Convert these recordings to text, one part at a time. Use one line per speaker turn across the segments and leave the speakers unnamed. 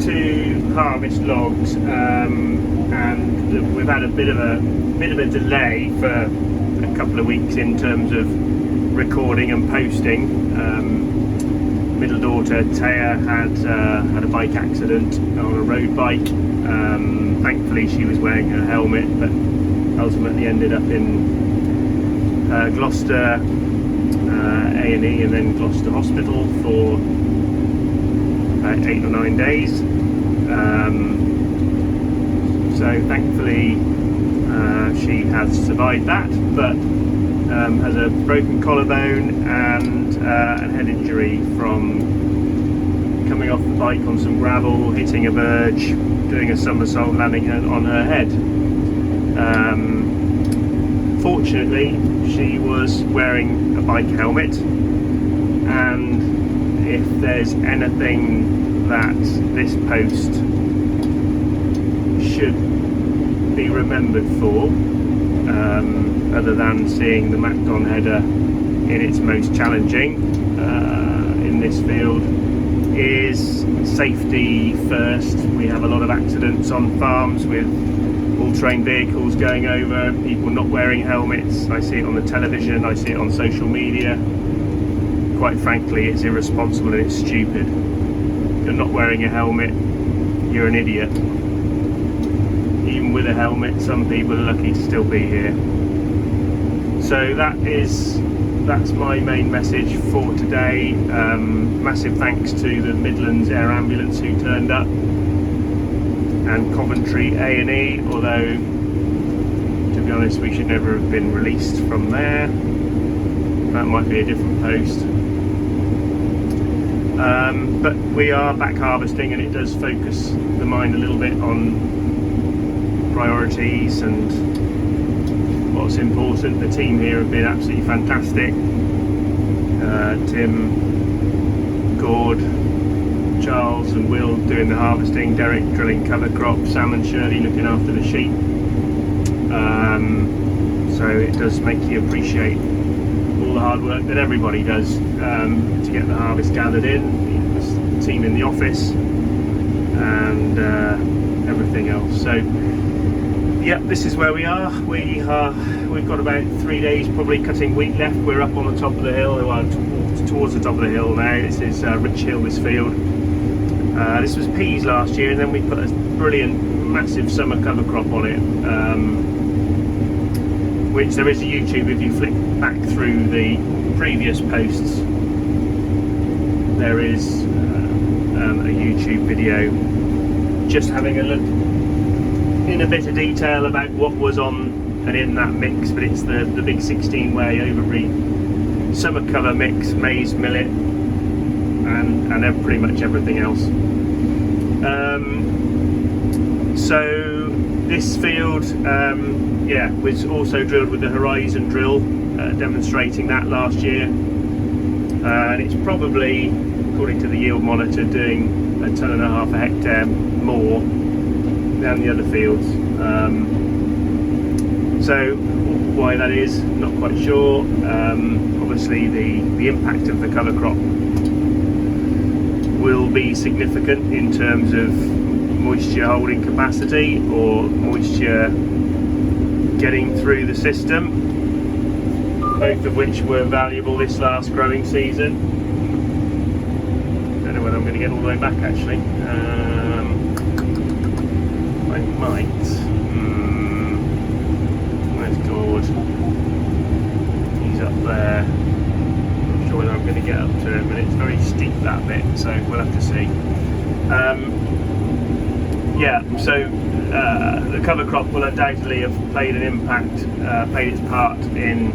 to harvest logs, and we've had a bit of a delay for a couple of weeks in terms of recording and posting. Middle daughter Theá had a bike accident on a road bike. Thankfully she was wearing her helmet, but ultimately ended up in Gloucester A&E and then Gloucester Hospital for about 8 or 9 days. So thankfully she has survived that, but has a broken collarbone and a head injury from coming off the bike on some gravel, hitting a verge, doing a somersault, landing on her head. Fortunately, she was wearing a bike helmet, and if there's anything that this post should be remembered for, other than seeing the Macdon header in its most challenging in this field, is safety first. We have a lot of accidents on farms with all-terrain vehicles going over, people not wearing helmets. I see it on the television, I see it on social media. Quite frankly, it's irresponsible and it's stupid. If you're not wearing a helmet, you're an idiot. Even with a helmet, some people are lucky to still be here. So that's my main message for today. Massive thanks to the Midlands Air Ambulance who turned up, and Coventry A&E, although to be honest we should never have been released from there. That might be a different post. But we are back harvesting, and it does focus the mind a little bit on priorities and what's important. The team here have been absolutely fantastic. Tim, Gord, Charles and Will doing the harvesting, Derek drilling cover crop, Sam and Shirley looking after the sheep. So it does make you appreciate all the hard work that everybody does to get the harvest gathered in, the team in the office and everything else. So yeah, this is where we are. We've got about 3 days probably cutting wheat left. We're up on the top of the hill, towards the top of the hill now. This is Rich Hill, this field. This was peas last year, and then we put a brilliant massive summer cover crop on it, which there is a YouTube, if you flick back through the previous posts, there is a YouTube video just having a look in a bit of detail about what was on and in that mix. But it's the big 16-way Overbury summer cover mix, maize, millet and pretty much everything else. So this field was also drilled with the Horizon drill, demonstrating that last year, and it's probably, according to the yield monitor, doing 1.5 tons a hectare more than the other fields. So why that is, not quite sure. Obviously the impact of the cover crop will be significant in terms of moisture holding capacity or moisture getting through the system, both of which were valuable this last growing season. Don't know whether I'm going to get all the way back actually. I might. Where's Gord? He's up there. Not sure whether I'm going to get up to him, but it's very steep that bit, so we'll have to see. So the cover crop will undoubtedly have played an impact, played its part in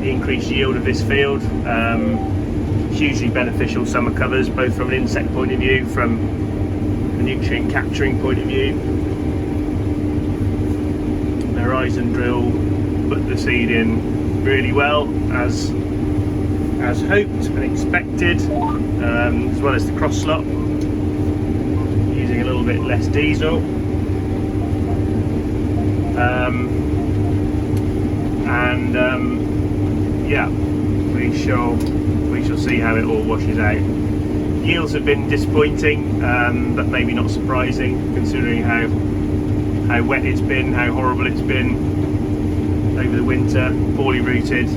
the increased yield of this field. Hugely beneficial summer covers, both from an insect point of view, from a nutrient capturing point of view. The Horizon drill put the seed in really well, as hoped and expected, as well as the cross slot, using a little bit less diesel. We shall see how it all washes out. Yields have been disappointing, but maybe not surprising considering how wet it's been, how horrible it's been over the winter. Poorly rooted,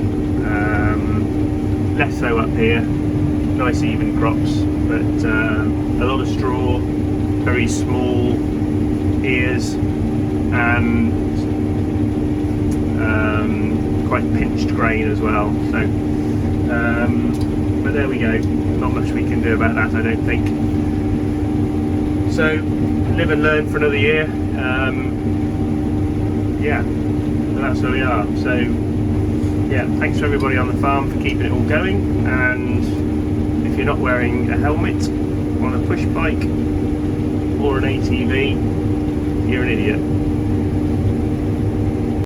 less so up here. Nice even crops, but a lot of straw, very small ears, and quite pinched grain as well. So, but there we go. Not much we can do about that, I don't think. So, live and learn for another year. Yeah, that's where we are. So, yeah, thanks to everybody on the farm for keeping it all going. And if you're not wearing a helmet on a push bike or an ATV, you're an idiot.